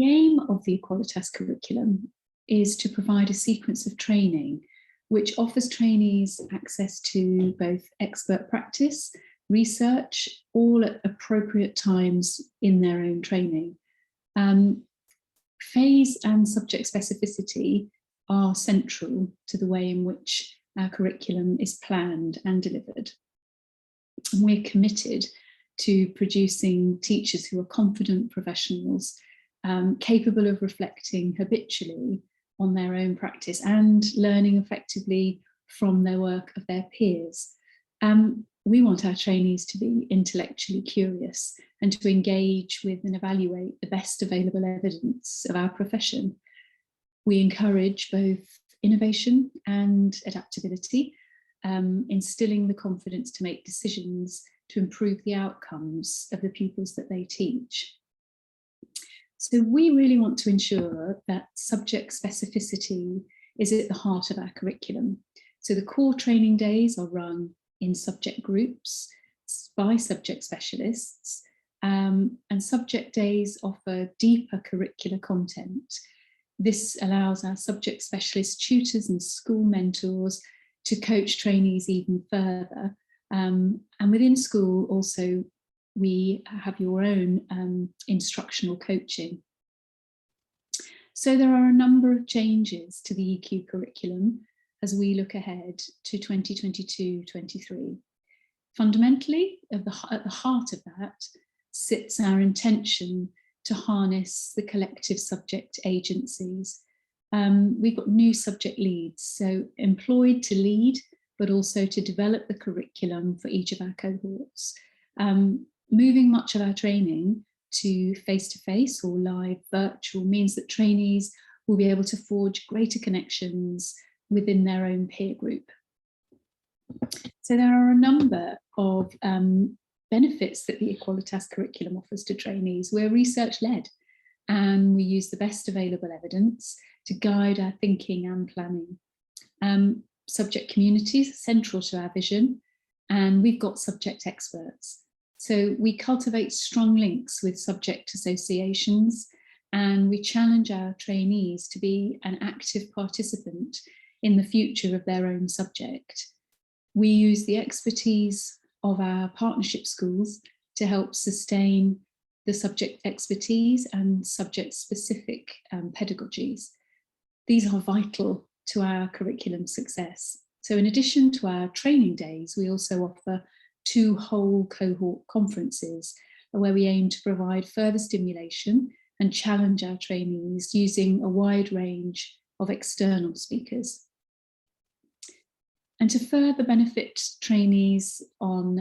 the aim of the e-Qualitas curriculum is to provide a sequence of training which offers trainees access to both expert practice, research, all at appropriate times in their own training. Phase and subject specificity are central to the way in which our curriculum is planned and delivered. And we're committed to producing teachers who are confident professionals, capable of reflecting habitually on their own practice and learning effectively from their work of their peers. We want our trainees to be intellectually curious and to engage with and evaluate the best available evidence of our profession. We encourage both innovation and adaptability, instilling the confidence to make decisions to improve the outcomes of the pupils that they teach. So we really want to ensure that subject specificity is at the heart of our curriculum. So the core training days are run in subject groups by subject specialists, and subject days offer deeper curricular content. This allows our subject specialist tutors and school mentors to coach trainees even further. And within school also, we have your own instructional coaching. So there are a number of changes to the EQ curriculum as we look ahead to 2022-23. Fundamentally, at the heart of that sits our intention to harness the collective subject agencies. We've got new subject leads, so employed to lead, but also to develop the curriculum for each of our cohorts. Moving much of our training to face-to-face or live virtual means that trainees will be able to forge greater connections within their own peer group. So there are a number of benefits that the e-Qualitas curriculum offers to trainees. We're research-led and we use the best available evidence to guide our thinking and planning. Subject communities are central to our vision, and we've got subject experts. So we cultivate strong links with subject associations, and we challenge our trainees to be an active participant in the future of their own subject. We use the expertise of our partnership schools to help sustain the subject expertise and subject-specific pedagogies. These are vital to our curriculum success. So in addition to our training days, we also offer 2 whole cohort conferences where we aim to provide further stimulation and challenge our trainees using a wide range of external speakers. And to further benefit trainees on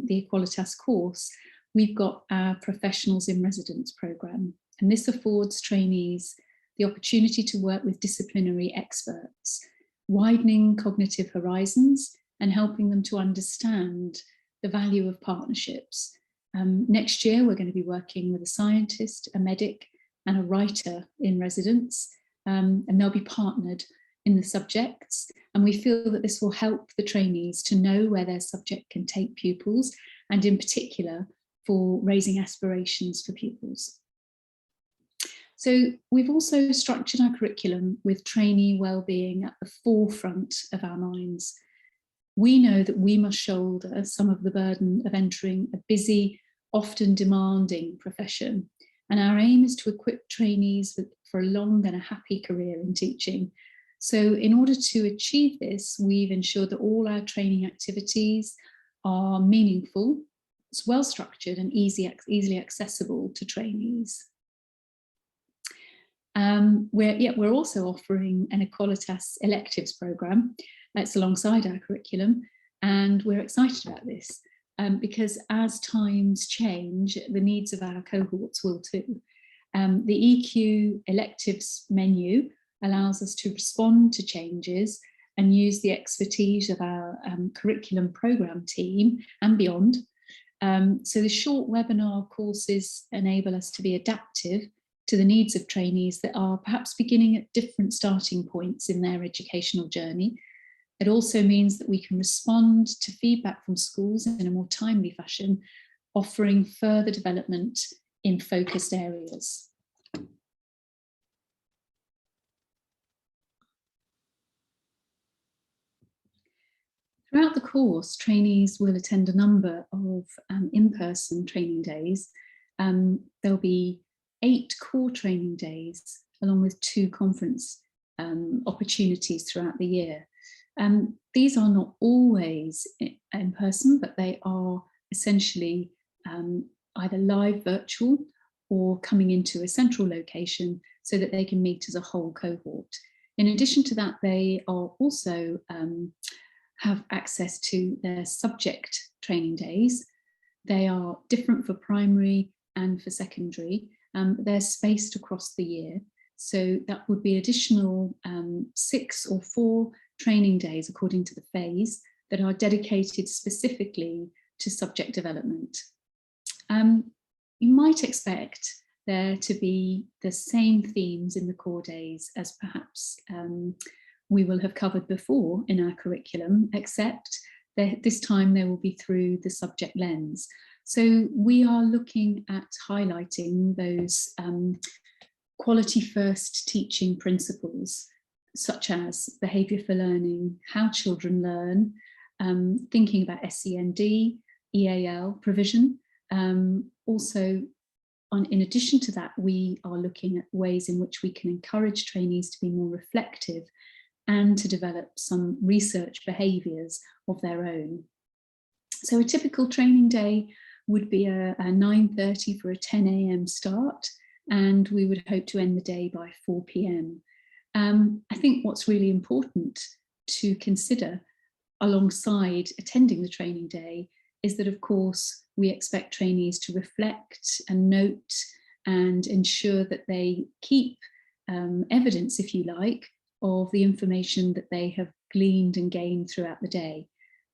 the e-Qualitas course, we've got our Professionals in Residence programme, and this affords trainees the opportunity to work with disciplinary experts, widening cognitive horizons and helping them to understand the value of partnerships. Next year, we're going to be working with a scientist, a medic, and a writer in residence, and they'll be partnered in the subjects. And we feel that this will help the trainees to know where their subject can take pupils, and in particular for raising aspirations for pupils. So we've also structured our curriculum with trainee wellbeing at the forefront of our minds. We know that we must shoulder some of the burden of entering a busy, often demanding profession. And our aim is to equip trainees for a long and a happy career in teaching. So in order to achieve this, we've ensured that all our training activities are meaningful, it's well structured and easily accessible to trainees. We're also offering an e-Qualitas electives programme that's alongside our curriculum, and we're excited about this because as times change, the needs of our cohorts will too. The EQ electives menu allows us to respond to changes and use the expertise of our curriculum programme team and beyond. So the short webinar courses enable us to be adaptive to the needs of trainees that are perhaps beginning at different starting points in their educational journey. It also means that we can respond to feedback from schools in a more timely fashion, offering further development in focused areas. Throughout the course, trainees will attend a number of in-person training days. There'll be 8 core training days, along with 2 conference opportunities throughout the year. These are not always in person, but they are essentially either live virtual or coming into a central location so that they can meet as a whole cohort. In addition to that, they are also have access to their subject training days. They are different for primary and for secondary. They're spaced across the year. So that would be additional 6 or 4 training days according to the phase that are dedicated specifically to subject development. You might expect there to be the same themes in the core days as perhaps we will have covered before in our curriculum, except that this time they will be through the subject lens. So we are looking at highlighting those quality first teaching principles, such as behaviour for learning, how children learn, thinking about SEND, EAL provision. Also, in addition to that, we are looking at ways in which we can encourage trainees to be more reflective and to develop some research behaviours of their own. So a typical training day would be a 9:30 for a 10 a.m. start, and we would hope to end the day by 4 p.m. I think what's really important to consider alongside attending the training day is that, of course, we expect trainees to reflect and note and ensure that they keep evidence, if you like, of the information that they have gleaned and gained throughout the day.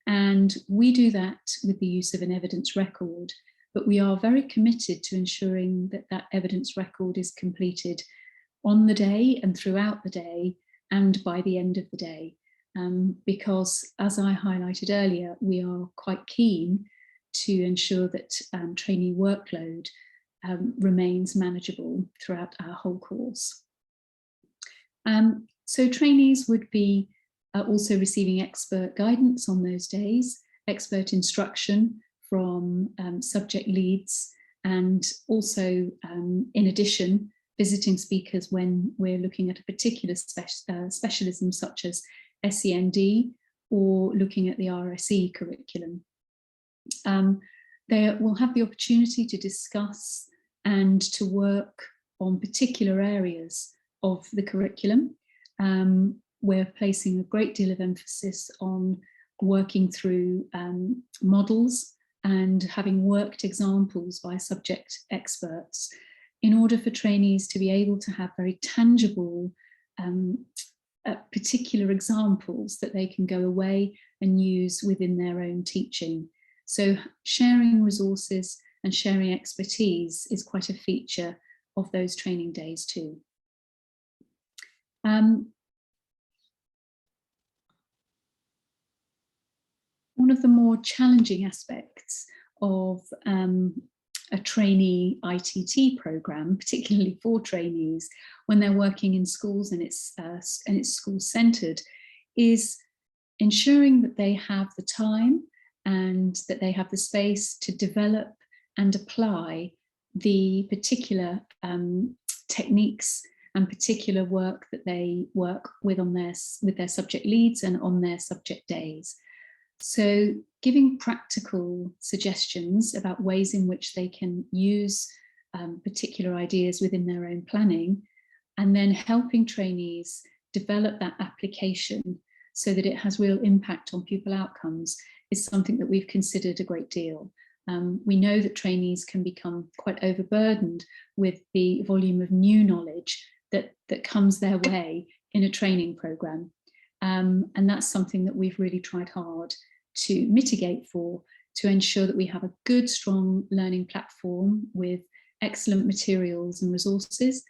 And we do that with the use of an evidence record, but we are very committed to ensuring that that evidence record is completed on the day and throughout the day and by the end of the day. Because, as I highlighted earlier, we are quite keen to ensure that trainee workload remains manageable throughout our whole course. So trainees would be also receiving expert guidance on those days, expert instruction from subject leads, and also, in addition, visiting speakers when we're looking at a particular specialism such as SEND or looking at the RSE curriculum. They will have the opportunity to discuss and to work on particular areas of the curriculum. We're placing a great deal of emphasis on working through models and having worked examples by subject experts in order for trainees to be able to have very tangible particular examples that they can go away and use within their own teaching. So sharing resources and sharing expertise is quite a feature of those training days too. One of the more challenging aspects of a trainee ITT programme, particularly for trainees when they're working in schools and it's school-centred, is ensuring that they have the time and that they have the space to develop and apply the particular techniques and particular work that they work with with their subject leads and on their subject days. So giving practical suggestions about ways in which they can use particular ideas within their own planning, and then helping trainees develop that application so that it has real impact on pupil outcomes is something that we've considered a great deal. We know that trainees can become quite overburdened with the volume of new knowledge that comes their way in a training programme. And that's something that we've really tried hard to mitigate for, to ensure that we have a good, strong learning platform with excellent materials and resources,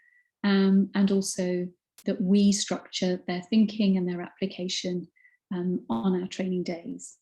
and also that we structure their thinking and their application on our training days.